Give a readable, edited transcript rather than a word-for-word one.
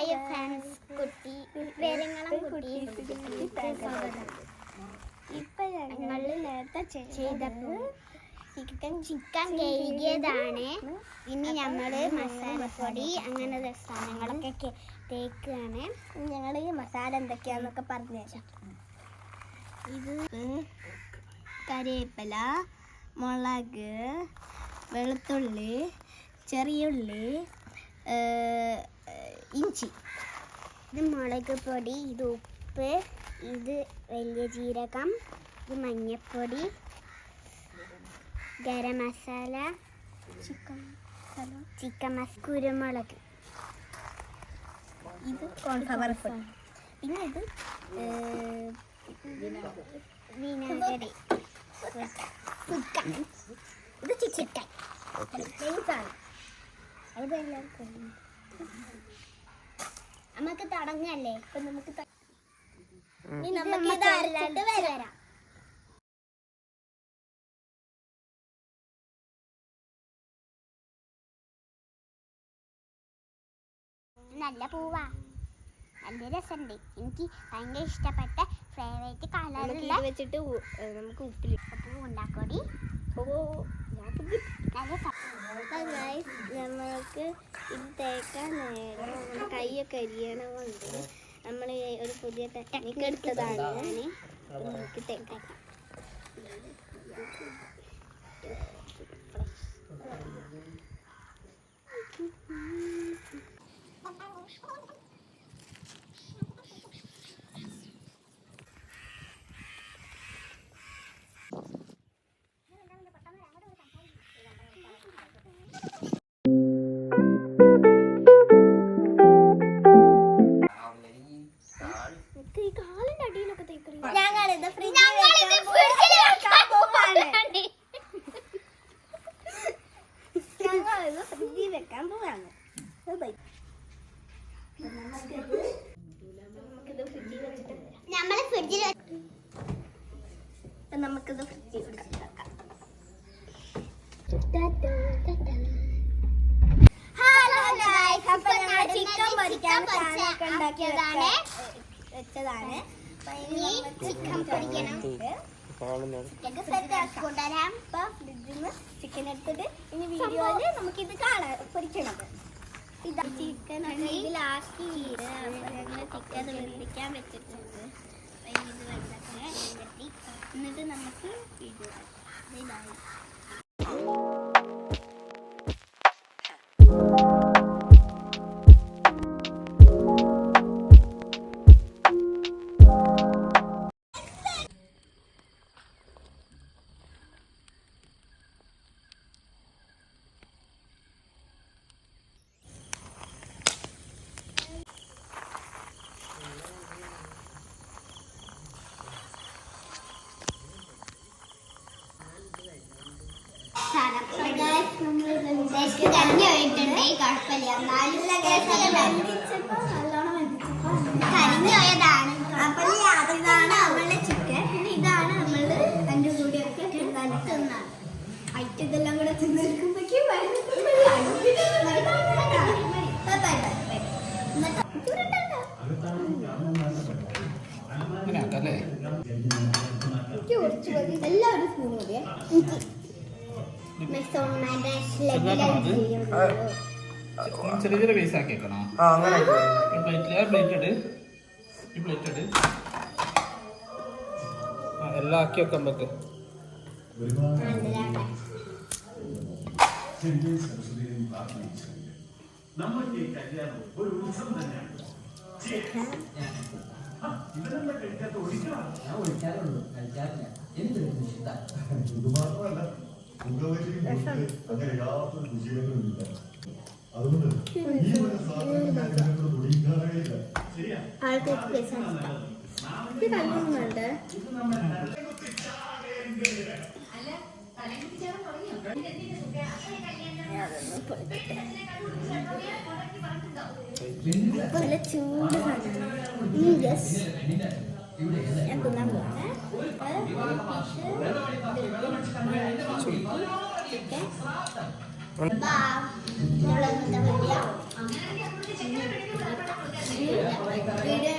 Hi friends, കുട്ടി വേരങ്ങളും കുട്ടി ഇപ്പൊ ഞങ്ങൾ നേരത്തെ ചെയ്തപ്പോൾ ചിക്കൻ കഴുകിയതാണ്. ഇനി നമ്മൾ മസാലപ്പൊടി അങ്ങനെ സാധനങ്ങളൊക്കെ തേക്കുകയാണ്. ഞങ്ങൾ ഈ മസാല എന്തൊക്കെയാന്നൊക്കെ പറഞ്ഞു തരാം. ഇത് കറിവേപ്പില, മുളക്, വെളുത്തുള്ളി, ചെറിയുള്ളി, ഇഞ്ചി, ഇത് മുളക് പൊടി, ഇത് ഉപ്പ്, ഇത് വലിയ ജീരകം, ഇത് മഞ്ഞൾപ്പൊടി, ഗരം മസാല, ചിക്കൻ കുരുമുളക്, ഇത് കോൺഫ്ലവർ പൊടി, പിന്നെ ഇത് വിനാഗിരി, ഇത് ചിക്കൻ. നമുക്ക് തുടങ്ങല്ലേ. ഇപ്പൊ നമുക്ക് വരാം. നല്ല പൂവാ, നല്ല രസമുണ്ട്. എനിക്ക് ഭയങ്കര ഇഷ്ടപ്പെട്ട ഫേവറേറ്റ് കളറിൽ വെച്ചിട്ട് നമുക്ക് ഉപ്പിൽ പൂ ഉണ്ടാക്കോടി. നമ്മൾക്ക് ഇത് തേക്കാൻ നേരം കൈയൊക്കെ അരിയണമുണ്ട്. നമ്മൾ ഒരു പുതിയ ടെക്നിക്ക് എടുത്തതാണ്. നമുക്ക് തേക്കാൻ വെക്കാൻ പോവാണ്. നമുക്കിത് ഫ്രിഡ്ജിൽ വെക്കാം. ചിക്കൻ പൊരിക്കാൻ ഉണ്ടാക്കിയതാണ് വെച്ചതാണ്. ചിക്കൻ പൊരിക്കണം. ചിക്കൻ എടുത്തിട്ട് ഇനി വീഡിയോയില് നമുക്കിത് കാണാം പൊരിക്കണത്. ഇതാ ചിക്കൻ ലാസ്റ്റ് ഞങ്ങൾ ചിക്കൻ വെന്തിക്കാൻ വെച്ചിട്ടുണ്ട്. ഇത് വെള്ളത്തിൽ എന്നിട്ട് നമുക്ക് വീഡിയോ ഇതായി. കരഞ്ഞു പോയിട്ടുണ്ട്, കുഴപ്പമില്ല. കരഞ്ഞു പോയതാണ്. അപ്പോൾ ഇതാണ് നമ്മളുടെ ചിക്കൻ. പിന്നെ ഇതാണ് നമ്മൾ രണ്ടും കൂടിയൊക്കെ തിന്നാണ്. അയറ്റ് ഇതെല്ലാം കൂടെ തിന്നിരിക്കുമ്പോഴേക്കും എല്ലാവരും സ്പൂൺ മതിയേ. ചെറിയ ചെറിയ പീസ് ആക്കി വെക്കണോ? പ്ലേറ്റ് എല്ലാം ആക്കി വെക്കാൻ പറ്റ. അങ്ങനെ യാതൊരു വിജയങ്ങളുമില്ല. അതുകൊണ്ട് ചൂട് ഞാൻ തിന്നാൻ പോവാണ്. Chicken video